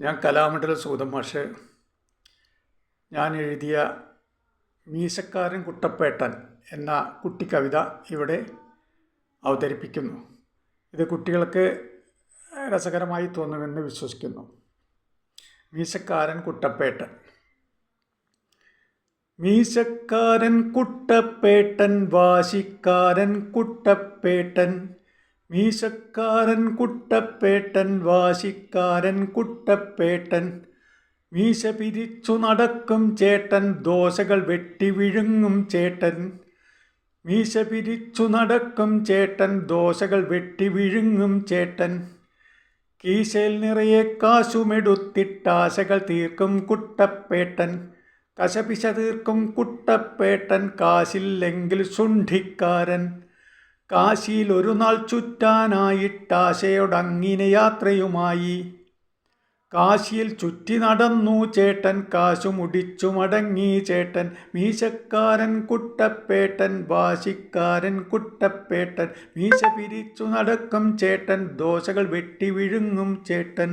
ഞാൻ കലാമണ്ഡലം സൂതൻ മാഷ്. ഞാൻ എഴുതിയ മീശക്കാരൻ കുട്ടപ്പേട്ടൻ എന്ന കുട്ടിക്കവിത ഇവിടെ അവതരിപ്പിക്കുന്നു. ഇത് കുട്ടികൾക്ക് രസകരമായി തോന്നുമെന്ന് വിശ്വസിക്കുന്നു. മീശക്കാരൻ കുട്ടപ്പേട്ടൻ. മീശക്കാരൻ കുട്ടപ്പേട്ടൻ, വാശിക്കാരൻ കുട്ടപ്പേട്ടൻ. മീശക്കാരൻ കുട്ടപ്പേട്ടൻ, വാശിക്കാരൻ കുട്ടപ്പേട്ടൻ. മീശ പിരിച്ചു നടക്കും ചേട്ടൻ, ദോശകൾ വെട്ടി വിഴുങ്ങും ചേട്ടൻ. മീശ പിരിച്ചു നടക്കും ചേട്ടൻ, ദോശകൾ വെട്ടി വിഴുങ്ങും ചേട്ടൻ. കീശയിൽ നിറയെ കാശുമെടുത്തിട്ടാശകൾ തീർക്കും കുട്ടപ്പേട്ടൻ. കശപിശ തീർക്കും കുട്ടപ്പേട്ടൻ, കാശില്ലെങ്കിൽ ശുണ്ഠിക്കാരൻ. കാശിയിൽ ഒരു നാൾ ചുറ്റാനായിട്ടാശയോടങ്ങിനെ യാത്രയുമായി. കാശിയിൽ ചുറ്റി നടന്നു ചേട്ടൻ, കാശു മുടിച്ചു മടങ്ങി ചേട്ടൻ. മീശക്കാരൻ കുട്ടപ്പേട്ടൻ, വാശിക്കാരൻ കുട്ടപ്പേട്ടൻ. മീശ പിരിച്ചു നടക്കും ചേട്ടൻ, ദോശകൾ വെട്ടി വിഴുങ്ങും ചേട്ടൻ.